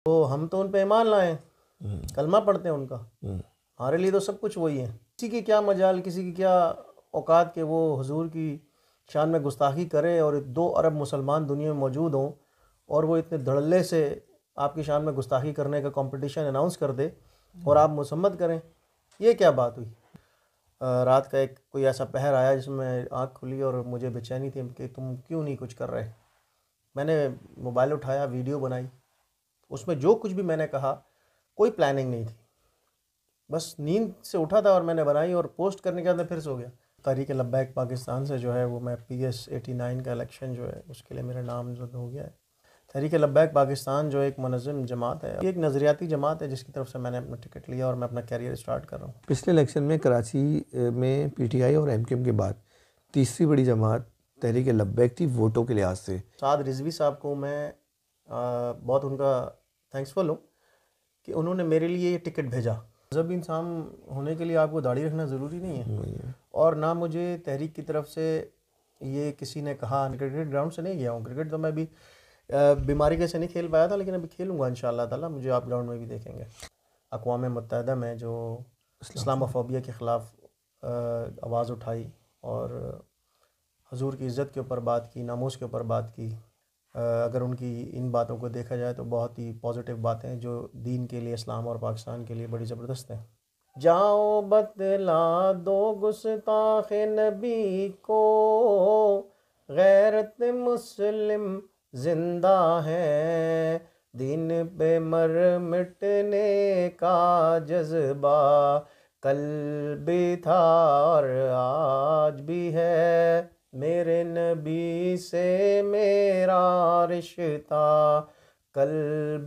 तो हम तो उन पे ईमान लाए हैं, कलमा पढ़ते हैं उनका, हमारे लिए तो सब कुछ वही है। किसी की क्या मजाल, किसी की क्या औकात के वो हुजूर की शान में गुस्ताखी करे और 2 अरब मुसलमान दुनिया में मौजूद हों और वो इतने धड़ल्ले से आपकी शान में गुस्ताखी करने का कंपटीशन अनाउंस कर दे और आप मुसम्मत करें। ये क्या बात हुई? रात का एक कोई ऐसा पहर आया जिसमें आँख खुली और मुझे बेचैनी थी कि तुम क्यों नहीं कुछ कर रहे। मैंने मोबाइल उठाया, वीडियो बनाई, उसमें जो कुछ भी मैंने कहा कोई प्लानिंग नहीं थी, बस नींद से उठा था और मैंने बनाई और पोस्ट करने के बाद मैं फिर सो गया। तहरीक लब्बैक पाकिस्तान से जो है वो मैं PS 89 का इलेक्शन जो है उसके लिए मेरा नाम जो हो गया है। तहरीक लब्बैक पाकिस्तान जो एक मुनज़्ज़म जमात है, एक नज़रियाती जमात है जिसकी तरफ से मैंने अपना टिकट लिया और मैं अपना कैरियर स्टार्ट कर रहा हूँ। पिछले इलेक्शन में कराची में PTI और MKM के बाद तीसरी बड़ी जमात तहरीक लब्बैक थी वोटों के लिहाज से। साद रिजवी साहब को मैं बहुत उनका थैंक्सफुल हूँ कि उन्होंने मेरे लिए ये टिकट भेजा। जब इंसान होने के लिए आपको दाढ़ी रखना ज़रूरी नहीं है, और ना मुझे तहरीक की तरफ से ये किसी ने कहा। क्रिकेट ग्राउंड से नहीं गया हूँ, क्रिकेट तो मैं अभी बीमारी के से नहीं खेल पाया था, लेकिन अभी खेलूँगा इंशाअल्लाह ताला, मुझे आप ग्राउंड में भी देखेंगे। अक़वाम मुत्तहिदा में जो इस्लामोफोबिया के ख़िलाफ़ आवाज़ उठाई और हुजूर की इज़्ज़त के ऊपर बात की, नामूस के ऊपर बात की, अगर उनकी इन बातों को देखा जाए तो बहुत ही पॉजिटिव बातें हैं जो दीन के लिए, इस्लाम और पाकिस्तान के लिए बड़ी ज़बरदस्त हैं। जाओ बतला दो गुस्ताख़ नबी को, गैरत मुस्लिम जिंदा है, दीन पे मर मिटने का जज्बा कल भी था और आज भी है, मेरे नबी से मेरा रिश्ता कल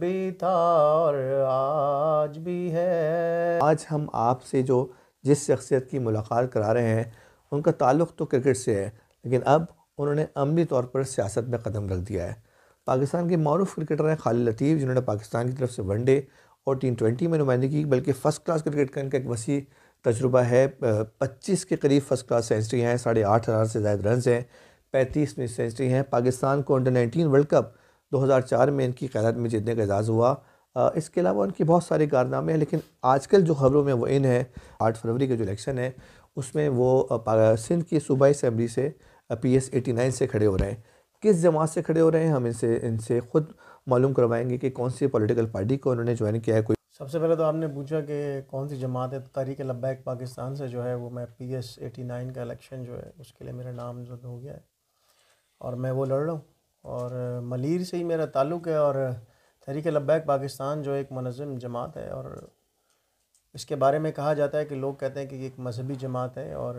भी था और आज भी है। आज हम आपसे जो जिस शख्सियत की मुलाकात करा रहे हैं उनका ताल्लुक़ तो क्रिकेट से है, लेकिन अब उन्होंने अमली तौर पर सियासत में कदम रख दिया है। पाकिस्तान के मारूफ क्रिकेटर हैं खालिद लतीफ़, जिन्होंने पाकिस्तान की तरफ से वनडे और T20 में नुमाइंदगी की, बल्कि फ़र्स्ट क्लास क्रिकेट का इनका एक वसी तजुर्बा है। 25 के करीब फ़र्स्ट क्लास सेंचुरी हैं, 8,500 से ज़्यादा रन हैं, 35 में सेंचुरी हैं। पाकिस्तान को अंडर 19 वर्ल्ड कप 2004 में इनकी क़यादत में जीतने का एजाज़ हुआ। इसके अलावा उनके बहुत सारे कारनामे हैं, लेकिन आजकल जो खबरों में वो इन है 8 फरवरी का जो इलेक्शन है उसमें वो सिंध की सूबाई असम्बली से PS 89 से खड़े हो रहे हैं। किस जमात से खड़े हो रहे हैं हम इनसे ख़ुद मालूम करवाएंगे कि कौन सी पॉलिटिकल पार्टी को उन्होंने ज्वाइन किया है। कोई सबसे पहले तो आपने पूछा कि कौन सी जमात है। तहरीक लब्बैक पाकिस्तान से जो है वो मैं PS 89 का इलेक्शन जो है उसके लिए मेरा नाम जो हो गया है और मैं वो लड़ रहा हूँ, और मलीर से ही मेरा ताल्लुक़ है। और तहरीक लब्बैक पाकिस्तान जो एक मुनज़्ज़म जमात है, और इसके बारे में कहा जाता है कि लोग कहते हैं कि एक मजहबी जमात है और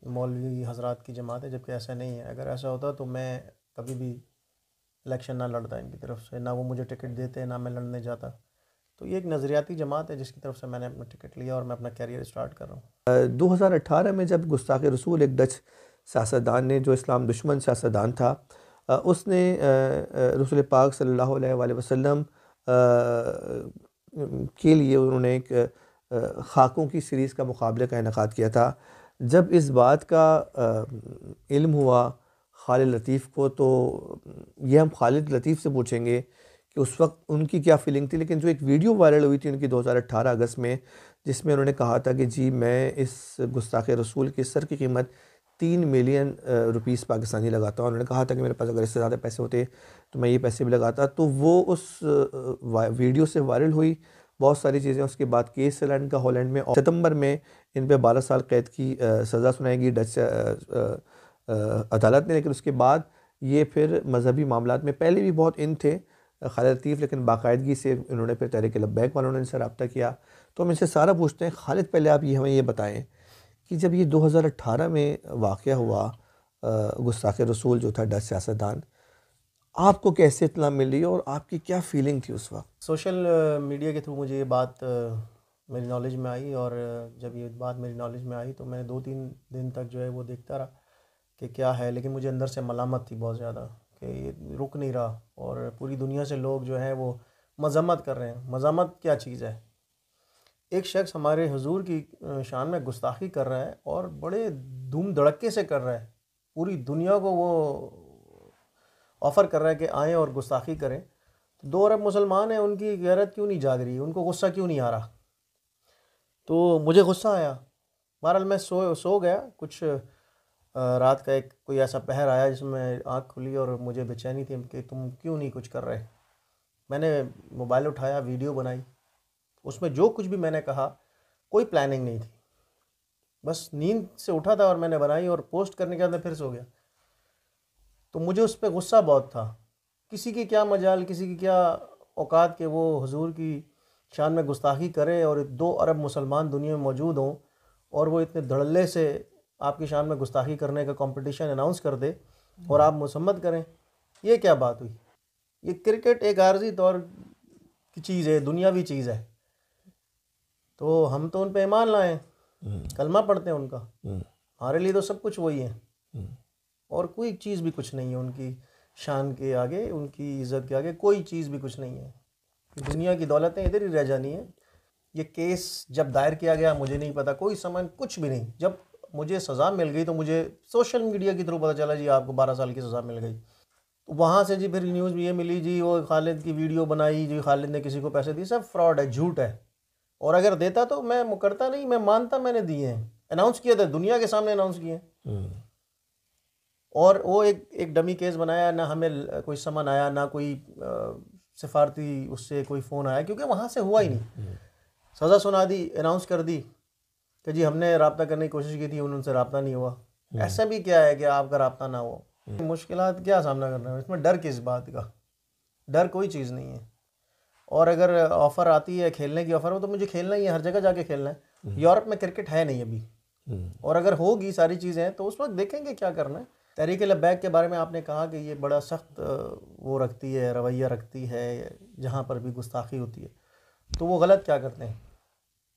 मौलवी हजरात की जमात है, जबकि ऐसा नहीं है। अगर ऐसा होता तो मैं कभी भी इलेक्शन ना लड़ता इनकी तरफ से, ना वो मुझे टिकट देते, ना मैं लड़ने जाता। तो ये एक नज़रियाती जमात है जिसकी तरफ से मैंने अपना टिकट लिया और मैं अपना कैरियर स्टार्ट कर रहा हूँ। 2018 में जब गुस्ताख़ रसूल एक डच सियासतदान ने, जो इस्लाम दुश्मन सियासतदान था, उसने रसूल पाक सल्लल्लाहु अलैहि वसल्लम के लिए उन्होंने एक खाकों की सीरीज़ का मुकाबले का इनेकाद किया था। जब इस बात का इल्म हुआ खालिद लतीफ़ को, तो ये हम खालिद लतीफ़ से पूछेंगे कि उस वक्त उनकी क्या फ़ीलिंग थी। लेकिन जो एक वीडियो वायरल हुई थी उनकी 2018 अगस्त में, जिसमें उन्होंने कहा था कि जी मैं इस गुस्ताख़ रसूल के सर की कीमत 3 मिलियन रुपीस पाकिस्तानी लगाता हूँ। उन्होंने कहा था कि मेरे पास अगर इससे ज़्यादा पैसे होते तो मैं ये पैसे भी लगाता। तो वो उस वीडियो से वायरल हुई, बहुत सारी चीज़ें। उसके बाद केस चला इनका हॉलैंड में, और सितंबर में इन पर 12 साल कैद की सज़ा सुनाएगी डच अदालत ने। लेकिन उसके बाद ये फिर मजहबी मामलात में पहले भी बहुत इन थे खालिद लतीफ़, लेकिन बाकायदगी से उन्होंने फिर तहरीक लब्बैक वालों ने इनसे रब्ता किया। तो हम इनसे सारा पूछते हैं। खालिद, पहले आप हमें ये बताएं कि जब ये 2018 में वाक़या हुआ, गुस्ताख़ रसूल जो था डच सियासतदान, आपको कैसे इत्तला मिली और आपकी क्या फ़ीलिंग थी उस वक्त? सोशल मीडिया के थ्रू मुझे ये बात मेरी नॉलेज में आई, और जब ये बात मेरी नॉलेज में आई तो मैंने 2-3 दिन तक जो है वो देखता रहा कि क्या है। लेकिन मुझे अंदर से मलामत थी बहुत ज़्यादा कि ये रुक नहीं रहा, और पूरी दुनिया से लोग जो हैं वो मज़म्मत कर रहे हैं। मज़म्मत क्या चीज़ है? एक शख्स हमारे हुजूर की शान में गुस्ताखी कर रहा है और बड़े धूम धड़क्के से कर रहा है, पूरी दुनिया को वो ऑफ़र कर रहा है कि आएँ और गुस्ताखी करें। 2 अरब मुसलमान हैं, उनकी गैरत क्यों नहीं जाग रही, उनको गुस्सा क्यों नहीं आ रहा। तो मुझे गुस्सा आया। बहरहाल मैं सो गया। कुछ रात का एक कोई ऐसा पहर आया जिसमें आँख खुली और मुझे बेचैनी थी कि तुम क्यों नहीं कुछ कर रहे। मैंने मोबाइल उठाया, वीडियो बनाई। उसमें जो कुछ भी मैंने कहा कोई प्लानिंग नहीं थी, बस नींद से उठा था और मैंने बनाई और पोस्ट करने के बाद मैं फिर सो गया। तो मुझे उस पर गुस्सा बहुत था। किसी की क्या मजाल, किसी की क्या औकात के वो हुजूर की शान में गुस्ताखी करे और 2 अरब मुसलमान दुनिया में मौजूद हों और वो इतने धड़ल्ले से आपकी शान में गुस्ताखी करने का कंपटीशन अनाउंस कर दे और आप मसम्मत करें। ये क्या बात हुई। ये क्रिकेट एक आर्जी तौर की चीज़ है, दुनियावी चीज़ है। तो हम तो उन पे ईमान लाएं, कलमा पढ़ते हैं उनका। हमारे लिए तो सब कुछ वही है और कोई चीज़ भी कुछ नहीं है उनकी शान के आगे, उनकी इज़्ज़त के आगे कोई चीज़ भी कुछ नहीं है। दुनिया की दौलतें इधर ही रह जानी है। ये केस जब दायर किया गया मुझे नहीं पता, कोई समझ कुछ भी नहीं। जब मुझे सज़ा मिल गई तो मुझे सोशल मीडिया के थ्रू पता चला जी आपको 12 साल की सज़ा मिल गई। तो वहाँ से जी फिर न्यूज़ भी ये मिली जी वो खालिद की वीडियो बनाई जी, खालिद ने किसी को पैसे दिए। सब फ्रॉड है, झूठ है। और अगर देता तो मैं मुकरता नहीं, मैं मानता मैंने दिए हैं, अनाउंस किया था, दुनिया के सामने अनाउंस किए। और वो एक डमी केस बनाया, ना हमें कोई समन आया, ना कोई सिफारती उससे कोई फ़ोन आया, क्योंकि वहाँ से हुआ ही नहीं। सज़ा सुना दी, अनाउंस कर दी कि जी हमने रब्ता करने की कोशिश की थी, उनसे रब्ता नहीं हुआ। ऐसा भी क्या है कि आपका रब्ता ना हो। मुश्किलात क्या सामना करना है, इसमें डर किस बात का। डर कोई चीज़ नहीं है। और अगर ऑफ़र आती है खेलने की ऑफ़र हो तो मुझे खेलना ही है, हर जगह जाके खेलना है। यूरोप में क्रिकेट है नहीं अभी, और अगर होगी सारी चीज़ें तो उस वक्त देखेंगे क्या करना है। तहरीक लब्बैक के बारे में आपने कहा कि ये बड़ा सख्त वो रखती है, रवैया रखती है, जहाँ पर भी गुस्ताखी होती है। तो वो गलत क्या करते हैं?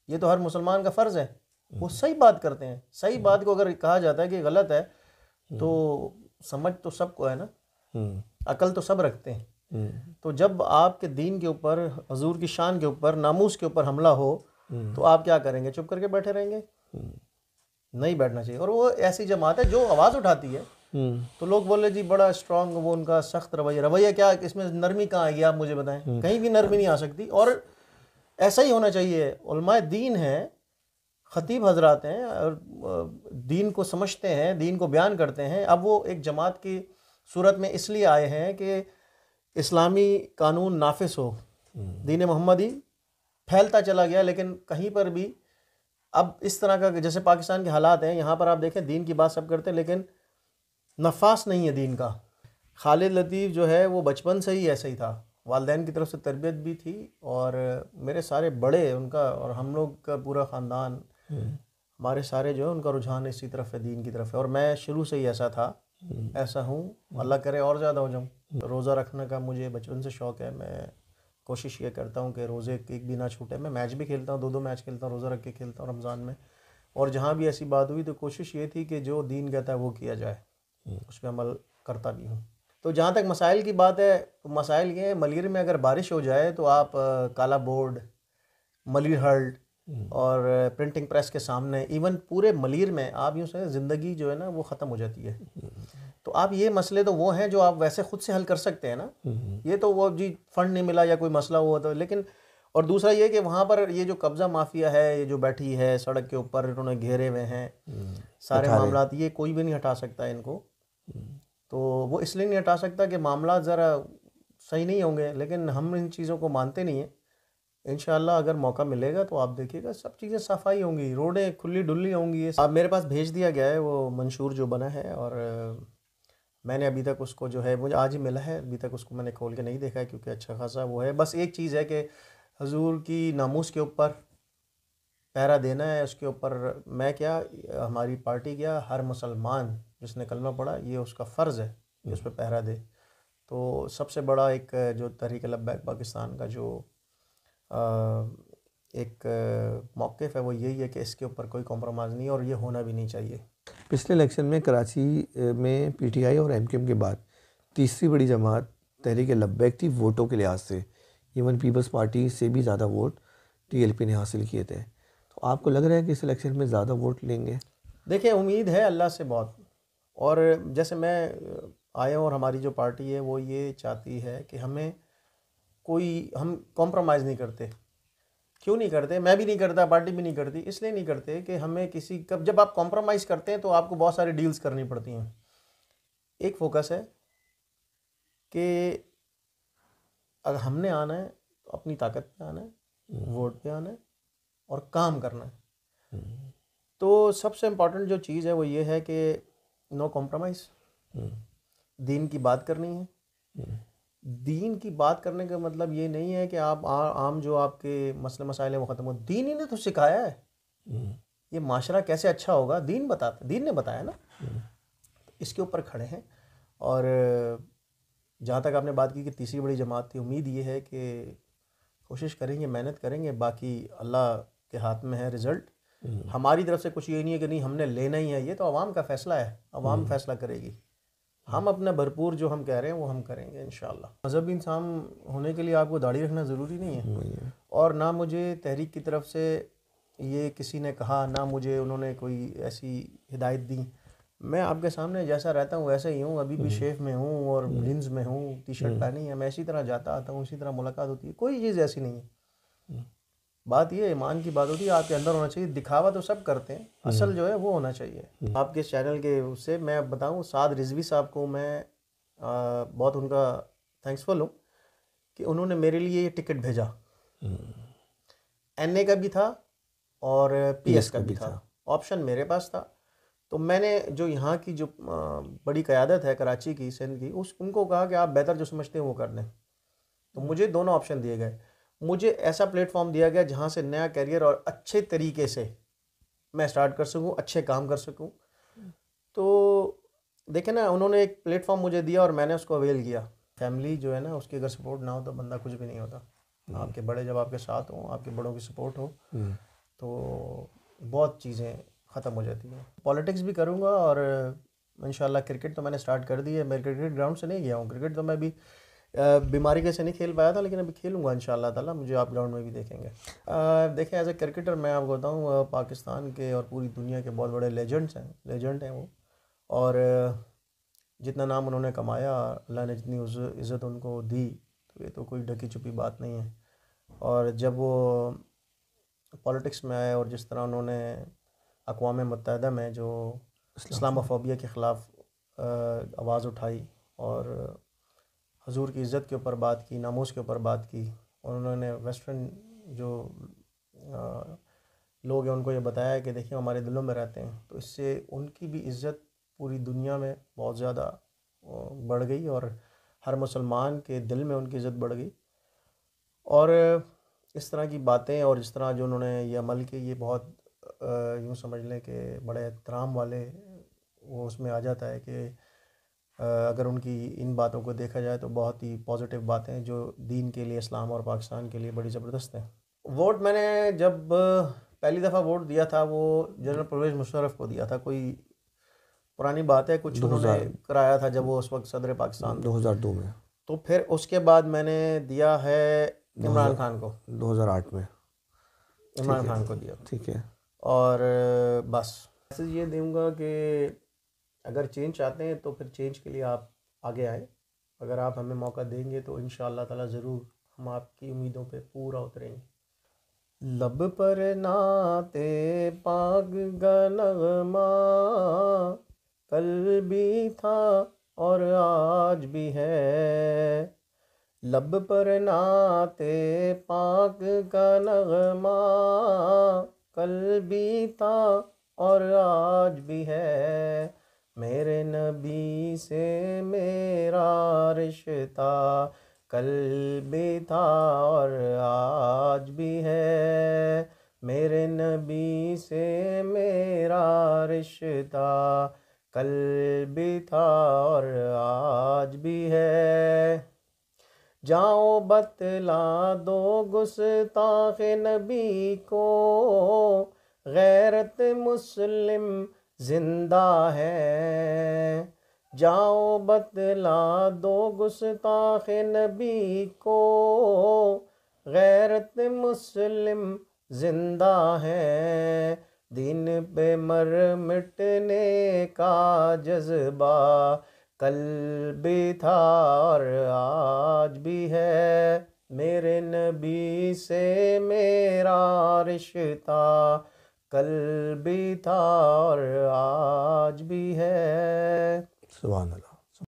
ये तो हर मुसलमान का फ़र्ज़ है, वो सही बात करते हैं। सही बात को अगर कहा जाता है कि गलत है तो समझ तो सबको है ना, अकल तो सब रखते हैं। तो जब आपके दीन के ऊपर, हजूर की शान के ऊपर, नामूस के ऊपर हमला हो तो आप क्या करेंगे? चुप करके बैठे रहेंगे? नहीं बैठना चाहिए। और वो ऐसी जमात है जो आवाज़ उठाती है तो लोग बोले जी बड़ा स्ट्रांग, वो उनका सख्त रवैया क्या, इसमें नरमी कहाँ आएगी आप मुझे बताएं। कहीं भी नरमी नहीं आ सकती, और ऐसा ही होना चाहिए। उलमाए दीन है, ख़तीब हजरात हैं और दीन को समझते हैं, दीन को बयान करते हैं। अब वो एक जमात की सूरत में इसलिए आए हैं कि इस्लामी कानून नाफिज हो, दीन मोहम्मदी फैलता चला गया, लेकिन कहीं पर भी अब इस तरह का, जैसे पाकिस्तान के हालात हैं, यहाँ पर आप देखें दीन की बात सब करते हैं लेकिन नफास नहीं है दीन का। खालिद लतीफ़ जो है वो बचपन से ही ऐसा ही था, वालिदैन की तरफ से तरबियत भी थी, और मेरे सारे बड़े उनका और हम लोग का पूरा ख़ानदान, हमारे सारे जो है उनका रुझान इसी तरफ है, दीन की तरफ है। और मैं शुरू से ही ऐसा था, ऐसा हूँ, अल्लाह करे और ज़्यादा हो जाऊँ। रोज़ा रखने का मुझे बचपन से शौक़ है। मैं कोशिश ये करता हूँ कि रोज़े एक भी ना छूटे। मैं मैच भी खेलता हूँ, 2-2 मैच खेलता हूँ, रोज़ा रख के खेलता हूँ रमज़ान में। और जहाँ भी ऐसी बात हुई तो कोशिश ये थी कि जो दीन कहता है वो किया जाए, उस पर अमल करता भी हूँ। तो जहाँ तक मसाइल की बात है, तो मसाइल ये हैं, मलिर में अगर बारिश हो जाए तो आप काला बोर्ड, मलिर हल्ट और प्रिंटिंग प्रेस के सामने, इवन पूरे मलिर में आप यूँ से ज़िंदगी जो है ना वो ख़त्म हो जाती है। तो आप ये मसले तो वो हैं जो आप वैसे ख़ुद से हल कर सकते हैं ना। ये तो वो जी फ़ंड नहीं मिला या कोई मसला हुआ तो, लेकिन और दूसरा ये कि वहाँ पर ये जो कब्ज़ा माफिया है, ये जो बैठी है सड़क के ऊपर, इन्होंने घेरे हुए हैं सारे मामलात, ये कोई भी नहीं हटा सकता इनको। तो वो इसलिए नहीं हटा सकता कि मामला ज़रा सही नहीं होंगे, लेकिन हम इन चीज़ों को मानते नहीं हैं। इंशाअल्लाह अगर मौका मिलेगा तो आप देखिएगा सब चीज़ें सफाई होंगी, रोडें खुली डुली होंगी। ये आप मेरे पास भेज दिया गया है वो मंशूर जो बना है, और मैंने अभी तक उसको जो है, मुझे आज ही मिला है, अभी तक उसको मैंने खोल के नहीं देखा है क्योंकि अच्छा खासा वो है। बस एक चीज़ है कि हजूर की नामूस के ऊपर पहरा देना है, उसके ऊपर मैं क्या, हमारी पार्टी क्या, हर मुसलमान जिसने कलमा पढ़ा ये उसका फ़र्ज़ है कि उस पर पहरा दे। तो सबसे बड़ा एक जो तहरीक लब्बैक पाकिस्तान का जो एक मौक़िफ़ है वो यही है कि इसके ऊपर कोई कॉम्प्रोमाइज़ नहीं, और ये होना भी नहीं चाहिए। पिछले इलेक्शन में कराची में पीटीआई और एमकेएम के बाद तीसरी बड़ी जमात तहरीक लब्बैक थी वोटों के लिहाज से। इवन पीपल्स पार्टी से भी ज़्यादा वोट टीएलपी ने हासिल किए थे। तो आपको लग रहा है कि इस इलेक्शन में ज़्यादा वोट लेंगे? देखिए उम्मीद है अल्लाह से बहुत, और जैसे मैं आया हूँ और हमारी जो पार्टी है वो ये चाहती है कि हमें कोई हम कॉम्प्रोमाइज़ नहीं करते। क्यों नहीं करते? मैं भी नहीं करता, पार्टी भी नहीं करती। इसलिए नहीं करते कि हमें किसी कब जब आप कॉम्प्रोमाइज़ करते हैं तो आपको बहुत सारी डील्स करनी पड़ती हैं। एक फोकस है कि अगर हमने आना है तो अपनी ताकत पे आना है, वोट पे आना है और काम करना है। तो सबसे इम्पोर्टेंट जो चीज़ है वो ये है कि नो कॉम्प्रोमाइज़, दीन की बात करनी है। दीन की बात करने का मतलब ये नहीं है कि आप आम जो आपके मसले मसाइल हैं वो ख़त्म हो। दीन ही ने तो सिखाया है ये माशरा कैसे अच्छा होगा, दीन ने बताया ना। इसके ऊपर खड़े हैं। और जहाँ तक आपने बात की कि तीसरी बड़ी जमात थी, उम्मीद ये है कि कोशिश करेंगे, मेहनत करेंगे, बाकी अल्लाह के हाथ में है रिज़ल्ट। हमारी तरफ से कुछ ये नहीं है कि नहीं हमने लेना ही है, ये तो अवाम का फ़ैसला है, अवाम फैसला करेगी। हम अपना भरपूर जो हम कह रहे हैं वो हम करेंगे इंशाल्लाह। मज़हबी इंसान होने के लिए आपको दाढ़ी रखना ज़रूरी नहीं है। और ना मुझे तहरीक की तरफ से ये किसी ने कहा, ना मुझे उन्होंने कोई ऐसी हिदायत दी। मैं आपके सामने जैसा रहता हूँ वैसे ही हूँ, अभी भी शेफ में हूँ और जीन्स में हूँ, टी शर्ट पहनी है, मैं इसी तरह जाता आता हूँ, इसी तरह मुलाकात होती है, कोई चीज़ ऐसी नहीं है। बात ये ईमान की बात होती है, आपके अंदर होना चाहिए। दिखावा तो सब करते हैं, असल जो है वो होना चाहिए। आपके इस चैनल के उससे मैं बताऊं, साद रिजवी साहब को मैं बहुत उनका थैंक्सफुल हूँ कि उन्होंने मेरे लिए ये टिकट भेजा। NA का भी था और PS का भी था, ऑप्शन मेरे पास था। तो मैंने जो यहाँ की जो बड़ी क़यादत है कराची की, सिंध की, उनको कहा कि आप बेहतर जो समझते हैं वो कर दें। तो मुझे दोनों ऑप्शन दिए गए। मुझे ऐसा प्लेटफॉर्म दिया गया जहाँ से नया करियर और अच्छे तरीके से मैं स्टार्ट कर सकूँ, अच्छे काम कर सकूँ। तो देखें ना, उन्होंने एक प्लेटफॉर्म मुझे दिया और मैंने उसको अवेल किया। फैमिली जो है ना, उसकी अगर सपोर्ट ना हो तो बंदा कुछ भी नहीं होता। आपके बड़े जब आपके साथ हों, आपके बड़ों की सपोर्ट हो तो बहुत चीज़ें ख़त्म हो जाती हैं। पॉलिटिक्स भी करूँगा और इंशाल्लाह क्रिकेट तो मैंने स्टार्ट कर दी है। मैं क्रिकेट ग्राउंड से नहीं गया हूँ, क्रिकेट तो मैं भी बीमारी के से नहीं खेल पाया था, लेकिन अभी खेलूंगा इंशाल्लाह ताला, मुझे आप ग्राउंड में भी देखेंगे। देखें, एज ए क्रिकेटर मैं आपको बताऊँ, पाकिस्तान के और पूरी दुनिया के बहुत बड़े लेजेंड हैं वो। और जितना नाम उन्होंने कमाया, अल्लाह ने जितनी इज़्ज़त उनको दी, तो ये तो कोई ढकी छुपी बात नहीं है। और जब वो पॉलिटिक्स में आए और जिस तरह उन्होंने अक़वाम मुत्तहिदा में जो इस्लामोफोबिया के ख़िलाफ़ आवाज़ उठाई और हुजूर की इज़्ज़त के ऊपर बात की, नामूस के ऊपर बात की, और उन्होंने वेस्टर्न जो लोग हैं उनको ये बताया कि देखिए हमारे दिलों में रहते हैं, तो इससे उनकी भी इज़्ज़त पूरी दुनिया में बहुत ज़्यादा बढ़ गई और हर मुसलमान के दिल में उनकी इज़्ज़त बढ़ गई। और इस तरह की बातें और इस तरह जो उन्होंने ये अमल किए, ये बहुत यूँ समझ लें कि बड़े एहतराम वाले वो उसमें आ जाता है कि अगर उनकी इन बातों को देखा जाए तो बहुत ही पॉजिटिव बातें जो दीन के लिए, इस्लाम और पाकिस्तान के लिए बड़ी ज़बरदस्त हैं। वोट मैंने जब पहली दफ़ा वोट दिया था वो जनरल परवेज़ मुशर्रफ को दिया था। कोई पुरानी बात है, कुछ उन्होंने कराया था जब वो उस वक्त सदर पाकिस्तान 2002 में। तो फिर उसके बाद मैंने दिया है इमरान खान को, 2008 में इमरान खान को दिया। ठीक है। और बस मैसेज ये दूँगा कि अगर चेंज चाहते हैं तो फिर चेंज के लिए आप आगे आए। अगर आप हमें मौका देंगे तो इंशाअल्लाह ताला ज़रूर हम आपकी उम्मीदों पे पूरा उतरेंगे। लब पर नाते पाक का नगमा कल भी था और आज भी है। लब पर नाते पाक का नगमा कल भी था और आज भी है। मेरे नबी से मेरा रिश्ता कल भी था और आज भी है। मेरे नबी से मेरा रिश्ता कल भी था और आज भी है। जाओ बतला दो गुस्ताख नबी को, गैरत मुस्लिम जिंदा है। जाओ बतला दो गुस्ताख नबी को, गैरत मुस्लिम जिंदा है। दीन पे मर मिटने का जज्बा कल भी था और आज भी है। मेरे नबी से मेरा रिश्ता कल भी था और आज भी है। सुभान अल्लाह।